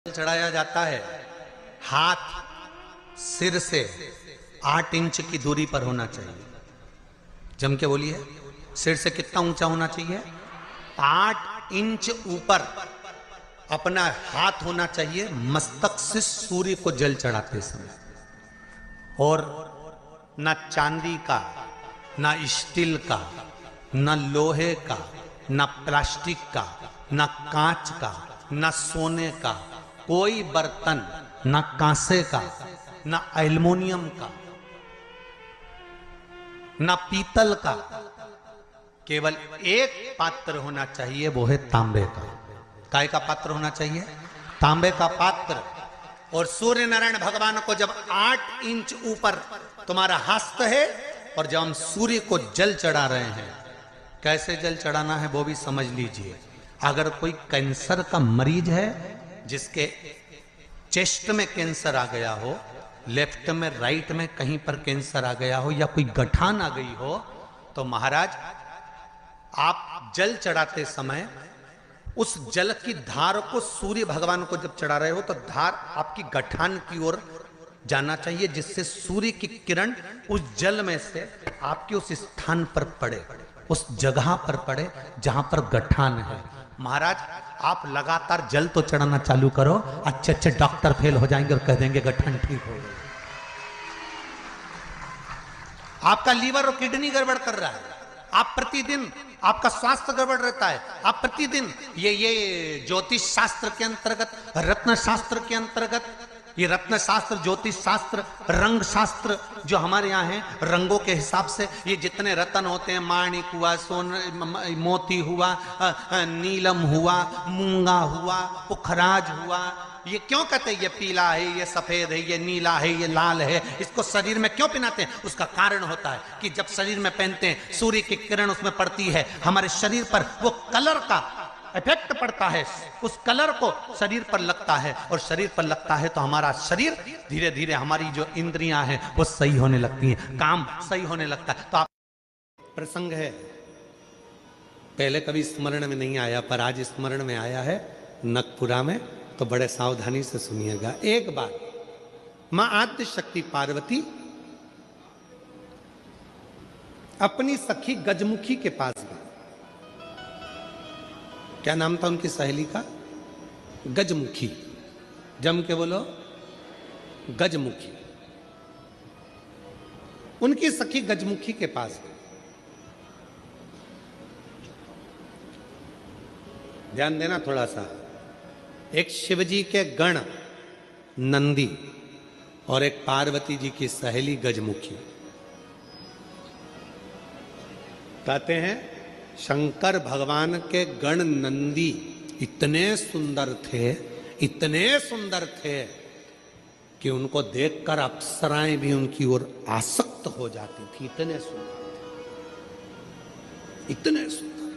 चढ़ाया जाता है, हाथ सिर से 8 इंच की दूरी पर होना चाहिए। जम के बोलिए, सिर से कितना ऊंचा होना चाहिए? 8 इंच ऊपर अपना हाथ होना चाहिए मस्तक से सूर्य को जल चढ़ाते समय। और ना चांदी का, ना स्टील का, ना लोहे का, ना प्लास्टिक का, ना कांच का, ना सोने का कोई बर्तन, ना कांसे का, ना एल्युमिनियम का, ना पीतल का, केवल एक पात्र होना चाहिए, वो है तांबे का। काय का पात्र होना चाहिए? तांबे का पात्र। और सूर्य नारायण भगवान को जब 8 इंच ऊपर तुम्हारा हस्त है, और जब हम सूर्य को जल चढ़ा रहे हैं, कैसे जल चढ़ाना है वो भी समझ लीजिए। अगर कोई कैंसर का मरीज है, जिसके चेस्ट में कैंसर आ गया हो, लेफ्ट में, राइट में कहीं पर कैंसर आ गया हो, या कोई गठान आ गई हो, तो महाराज आप जल चढ़ाते समय उस जल की धार को सूर्य भगवान को जब चढ़ा रहे हो, तो धार आपकी गठान की ओर जाना चाहिए, जिससे सूर्य की किरण उस जल में से आपके उस स्थान पर पड़े, उस जगह पर पड़े जहां पर गठान है। महाराज आप लगातार जल तो चढ़ाना चालू करो, अच्छे अच्छे डॉक्टर फेल हो जाएंगे और कह देंगे गठन ठीक हो गई। आपका लीवर और किडनी गड़बड़ कर रहा है, आप प्रतिदिन, आपका स्वास्थ्य गड़बड़ रहता है, आप प्रतिदिन ये ज्योतिष शास्त्र के अंतर्गत, रत्न शास्त्र के अंतर्गत, ये रत्न शास्त्र, ज्योतिष शास्त्र, रंग शास्त्र जो हमारे यहाँ है, रंगों के हिसाब से ये जितने रत्न होते हैं, माणिक हुआ, मोती हुआ, नीलम हुआ, मूंगा हुआ, पुखराज हुआ, ये क्यों कहते हैं ये पीला है, ये सफेद है, ये नीला है, ये लाल है, इसको शरीर में क्यों पहनाते हैं? उसका कारण होता है कि जब शरीर में पहनते हैं, सूर्य की किरण उसमें पड़ती है, हमारे शरीर पर वो कलर का इफेक्ट पड़ता है, उस कलर को शरीर पर लगता है, और शरीर पर लगता है तो हमारा शरीर धीरे धीरे, हमारी जो इंद्रियां हैं वो सही होने लगती हैं, काम सही होने लगता है। तो आप प्रसंग है, पहले कभी स्मरण में नहीं आया, पर आज स्मरण में आया है नखपुरा में, तो बड़े सावधानी से सुनिएगा। एक बार मां आद्य शक्ति पार्वती अपनी सखी गजमुखी के पास गई। क्या नाम था उनकी सहेली का? गजमुखी। जम के बोलो, गजमुखी। उनकी सखी गजमुखी के पास गई। ध्यान देना थोड़ा सा। एक शिवजी के गण नंदी और एक पार्वती जी की सहेली गजमुखी। कहते हैं शंकर भगवान के गण नंदी इतने सुंदर थे, इतने सुंदर थे कि उनको देखकर अप्सराएं भी उनकी ओर आसक्त हो जाती थी। इतने सुंदर थे, इतने सुंदर।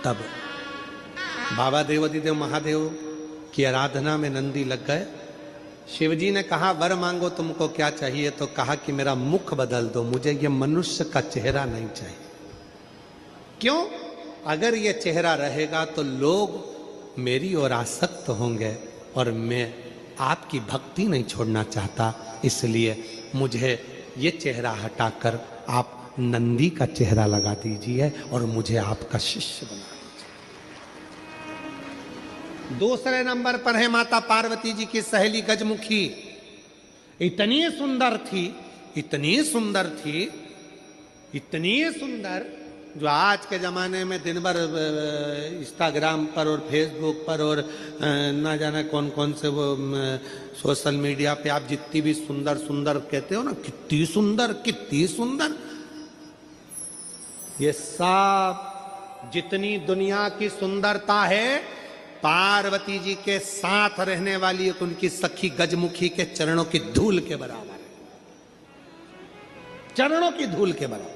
तब बाबा देवाधिदेव महादेव की आराधना में नंदी लग गए। शिवजी ने कहा वर मांगो, तुमको क्या चाहिए? तो कहा कि मेरा मुख बदल दो, मुझे ये मनुष्य का चेहरा नहीं चाहिए। क्यों? अगर ये चेहरा रहेगा तो लोग मेरी ओर आसक्त होंगे, और मैं आपकी भक्ति नहीं छोड़ना चाहता, इसलिए मुझे ये चेहरा हटाकर आप नंदी का चेहरा लगा दीजिए और मुझे आपका शिष्य बना दीजिए। दूसरे नंबर पर है माता पार्वती जी की सहेली गजमुखी। इतनी सुंदर थी, इतनी सुंदर थी, इतनी सुंदर, जो आज के जमाने में दिन भर इंस्टाग्राम पर और फेसबुक पर और ना जाने कौन कौन से वो सोशल मीडिया पे आप जितनी भी सुंदर सुंदर कहते हो ना, कितनी सुंदर, कितनी सुंदर, ये सब जितनी दुनिया की सुंदरता है, पार्वती जी के साथ रहने वाली एक उनकी सखी गजमुखी के चरणों की धूल के बराबर है, चरणों की धूल के बराबर।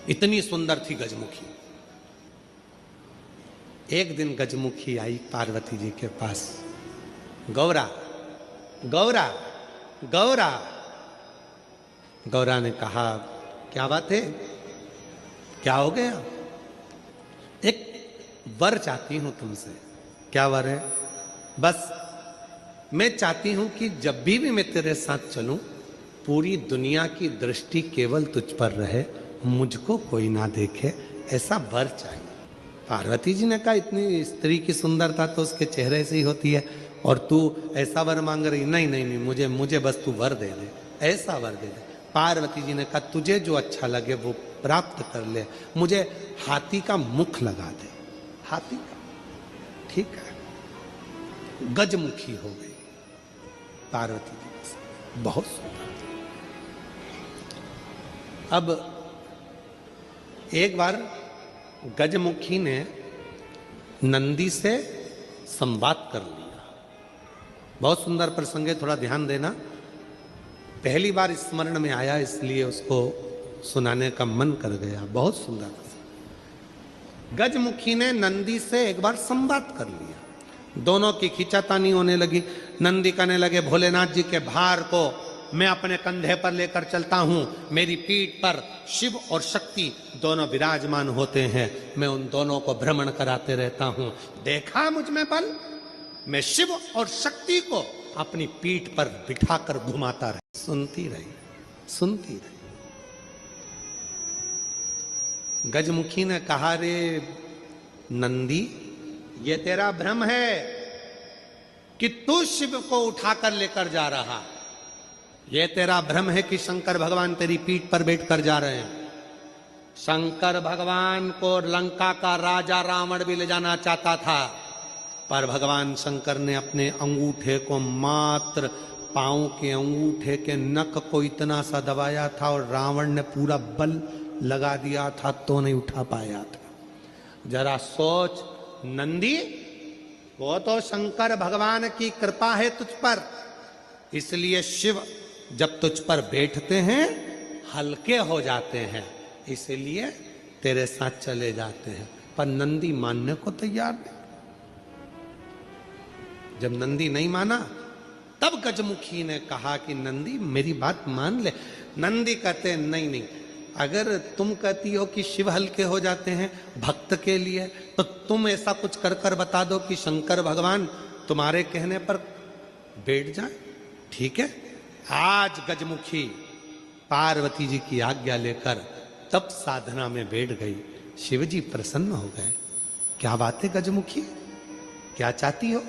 इतनी सुंदर थी गजमुखी। एक दिन गजमुखी आई पार्वती जी के पास। गौरा, गौरा, गौरा। गौरा ने कहा क्या बात है, क्या हो गया? एक वर चाहती हूं तुमसे। क्या वर है? बस मैं चाहती हूं कि जब भी मैं तेरे साथ चलूं, पूरी दुनिया की दृष्टि केवल तुझ पर रहे, मुझको कोई ना देखे, ऐसा वर चाहिए। पार्वती जी ने कहा, इतनी स्त्री की सुंदरता तो उसके चेहरे से ही होती है, और तू ऐसा वर मांग रही? नहीं नहीं नहीं, मुझे बस तू वर दे दे, ऐसा वर दे दे। पार्वती जी ने कहा, तुझे जो अच्छा लगे वो प्राप्त कर ले, मुझे हाथी का मुख लगा दे। हाथी का, ठीक है। गजमुखी हो गई पार्वती जी बस, बहुत सुंदर। अब एक बार गजमुखी ने नंदी से संवाद कर लिया। बहुत सुंदर प्रसंग है, थोड़ा ध्यान देना। पहली बार स्मरण में आया, इसलिए उसको सुनाने का मन कर गया। बहुत सुंदर। गजमुखी ने नंदी से एक बार संवाद कर लिया। दोनों की खींचातानी होने लगी। नंदी कहने लगे, भोलेनाथ जी के भार को मैं अपने कंधे पर लेकर चलता हूं, मेरी पीठ पर शिव और शक्ति दोनों विराजमान होते हैं, मैं उन दोनों को भ्रमण कराते रहता हूं। देखा मुझ में बल, मैं शिव और शक्ति को अपनी पीठ पर बिठाकर घुमाता रहा। सुनती रही, सुनती रही। गजमुखी ने कहा, रे नंदी, ये तेरा भ्रम है कि तू शिव को उठाकर लेकर जा रहा। ये तेरा भ्रम है कि शंकर भगवान तेरी पीठ पर बैठकर जा रहे हैं। शंकर भगवान को लंका का राजा रावण भी ले जाना चाहता था, पर भगवान शंकर ने अपने अंगूठे को, मात्र पांव के अंगूठे के नख को इतना सा दबाया था, और रावण ने पूरा बल लगा दिया था तो नहीं उठा पाया था। जरा सोच नंदी, वो तो शंकर भगवान की कृपा है तुझ पर, इसलिए शिव जब तुझ पर बैठते हैं हल्के हो जाते हैं, इसलिए तेरे साथ चले जाते हैं। पर नंदी मानने को तैयार नहीं। जब नंदी नहीं माना, तब गजमुखी ने कहा कि नंदी मेरी बात मान ले। नंदी कहते नहीं नहीं, अगर तुम कहती हो कि शिव हल्के हो जाते हैं भक्त के लिए, तो तुम ऐसा कुछ कर कर बता दो कि शंकर भगवान तुम्हारे कहने पर बैठ जाए। ठीक है। आज गजमुखी पार्वती जी की आज्ञा लेकर तप साधना में बैठ गई। शिव जी प्रसन्न हो गए। क्या बात है गजमुखी, क्या चाहती हो?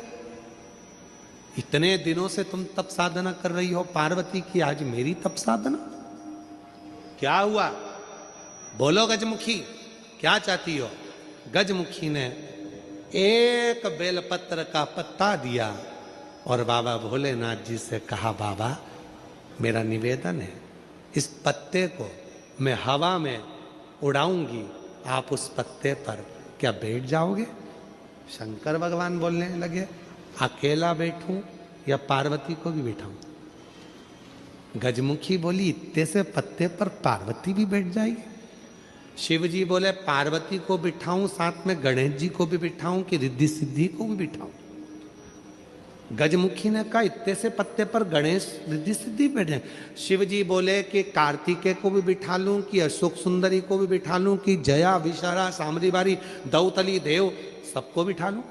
इतने दिनों से तुम तप साधना कर रही हो पार्वती की, आज मेरी तप साधना? क्या हुआ? बोलो गजमुखी, क्या चाहती हो? गजमुखी ने एक बेलपत्र का पत्ता दिया और बाबा भोलेनाथ जी से कहा, बाबा मेरा निवेदन है, इस पत्ते को मैं हवा में उड़ाऊंगी, आप उस पत्ते पर क्या बैठ जाओगे? शंकर भगवान बोलने लगे, अकेला बैठूं या पार्वती को भी बैठाऊं? गजमुखी बोली, इतने से पत्ते पर पार्वती भी बैठ जाएगी? शिव जी बोले, पार्वती को बिठाऊं, साथ में गणेश जी को भी बिठाऊं कि रिद्धि सिद्धि को भी बिठाऊं? गजमुखी ने कहा, इतने से पत्ते पर गणेश रिद्धि सिद्धि बैठे। शिव जी बोले कि कार्तिकेय को भी बिठा लूं कि अशोक सुंदरी को भी बिठा लूं कि जया, विशाला, सामरी बारी, दौतली, देव सबको बिठा लूं?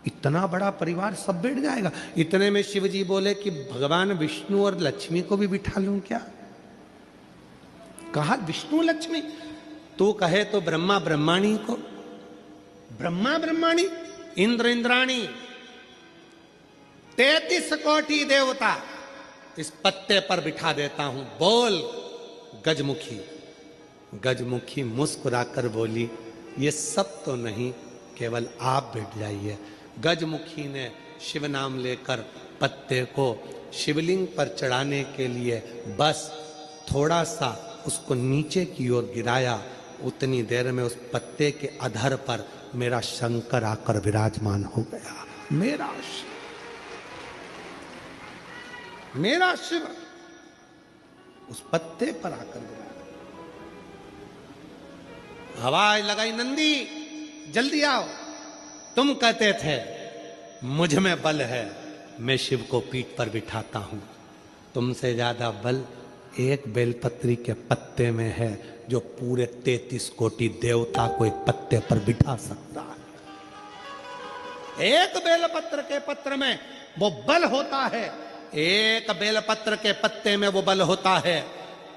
इतना बड़ा परिवार सब बैठ जाएगा? इतने में शिव जी बोले कि भगवान विष्णु और लक्ष्मी को भी बिठा लूं क्या? कहा विष्णु लक्ष्मी, तू कहे तो ब्रह्मा ब्रह्माणी को, ब्रह्मा ब्रह्माणी, इंद्र इंद्राणी, 33 कोटि देवता इस पत्ते पर बिठा देता हूं, बोल गजमुखी। गजमुखी मुस्कुराकर बोली, ये सब तो नहीं, केवल आप बैठ जाइए। गजमुखी ने शिव नाम लेकर पत्ते को शिवलिंग पर चढ़ाने के लिए बस थोड़ा सा उसको नीचे की ओर गिराया। उतनी देर में उस पत्ते के अधर पर मेरा शंकर आकर विराजमान हो गया। मेरा शिव उस पत्ते पर आकर विराजमान। आवाज लगाई, नंदी जल्दी आओ। तुम कहते थे मुझ में बल है, मैं शिव को पीठ पर बिठाता हूं। तुमसे ज्यादा बल एक बेलपत्री के पत्ते में है जो पूरे 33 कोटि देवता को एक पत्ते पर बिठा सकता है। एक बेलपत्र के पत्र में वो बल होता है, एक बेलपत्र के पत्ते में वो बल होता है,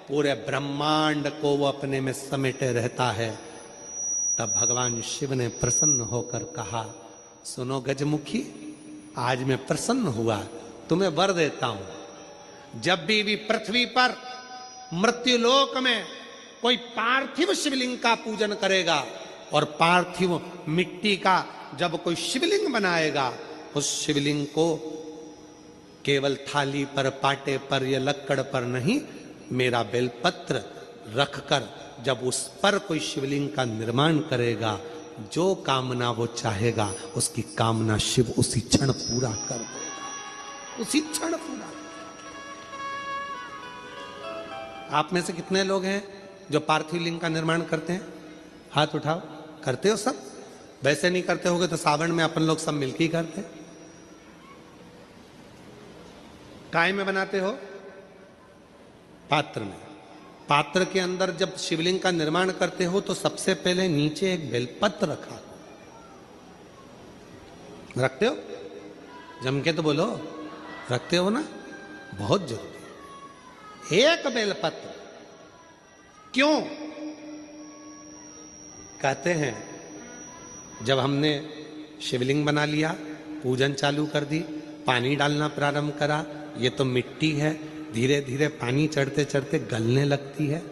पूरे ब्रह्मांड को वो अपने में समेटे रहता है। तब भगवान शिव ने प्रसन्न होकर कहा, सुनो गजमुखी, आज मैं प्रसन्न हुआ, तुम्हें वर देता हूं। जब भी पृथ्वी पर मृत्युलोक में कोई पार्थिव शिवलिंग का पूजन करेगा और पार्थिव मिट्टी का जब कोई शिवलिंग बनाएगा, उस शिवलिंग को केवल थाली पर, पाटे पर या लक्कड़ पर नहीं, मेरा बेलपत्र रखकर जब उस पर कोई शिवलिंग का निर्माण करेगा, जो कामना वो चाहेगा उसकी कामना शिव उसी क्षण पूरा कर देगा, उसी क्षण पूरा। आप में से कितने लोग हैं जो पार्थिव लिंग का निर्माण करते हैं? हाथ उठाओ। करते हो सब? वैसे नहीं करते होगे तो सावन में अपन लोग सब मिलकर ही करते। काय में बनाते हो? पात्र में। पात्र के अंदर जब शिवलिंग का निर्माण करते हो तो सबसे पहले नीचे एक बेलपत्र रखा, रखते हो? जम के तो बोलो, रखते हो ना? बहुत जरूरी। एक बेलपत्र क्यों? कहते हैं जब हमने शिवलिंग बना लिया, पूजन चालू कर दी, पानी डालना प्रारंभ करा, ये तो मिट्टी है, धीरे धीरे पानी चढ़ते चढ़ते गलने लगती है।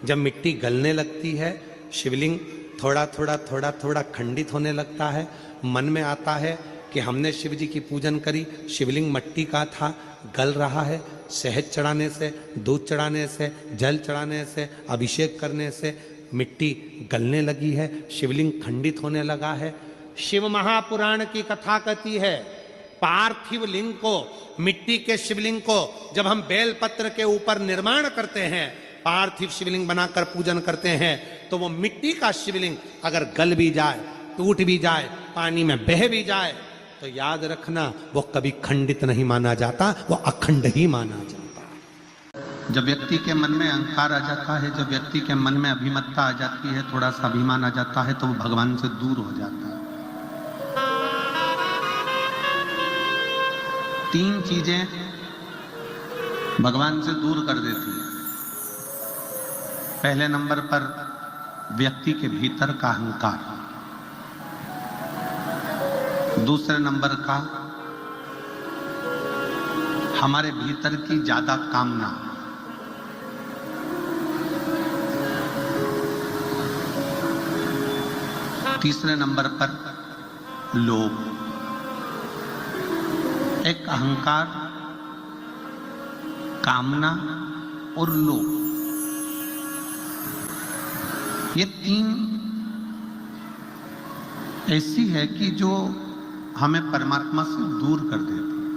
जब मिट्टी गलने लगती है, शिवलिंग थोड़ा थोड़ा थोड़ा थोड़ा खंडित होने लगता है। मन में आता है कि हमने शिव जी की पूजन करी, शिवलिंग मिट्टी का था, गल रहा है। शहद चढ़ाने से, दूध चढ़ाने से, जल चढ़ाने से, अभिषेक करने से मिट्टी गलने लगी है, शिवलिंग खंडित होने लगा है। शिव महापुराण की कथा कहती है, पार्थिव लिंग को, मिट्टी के शिवलिंग को जब हम बेलपत्र के ऊपर निर्माण करते हैं, पार्थिव शिवलिंग बनाकर पूजन करते हैं, तो वो मिट्टी का शिवलिंग अगर गल भी जाए, टूट भी जाए, पानी में बह भी जाए, तो याद रखना वो कभी खंडित नहीं माना जाता, वो अखंड ही माना जाता है। जब व्यक्ति के मन में अहंकार आ जाता है, जब व्यक्ति के मन में अभिमत्ता आ जाती है, थोड़ा सा अभिमान आ जाता है, तो वो भगवान से दूर हो जाता है। 3 चीजें भगवान से दूर कर देती है। पहले नंबर पर व्यक्ति के भीतर का अहंकार, दूसरे नंबर का हमारे भीतर की ज्यादा कामना, तीसरे नंबर पर लोभ। एक अहंकार, कामना और लोभ, ये 3 ऐसी है कि जो हमें परमात्मा से दूर कर देती है।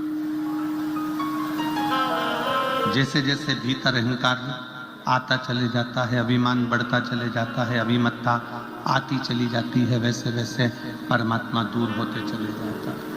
जैसे जैसे भीतर अहंकार आता चले जाता है, अभिमान बढ़ता चले जाता है, अभिमत्ता आती चली जाती है, वैसे वैसे परमात्मा दूर होते चले जाता है।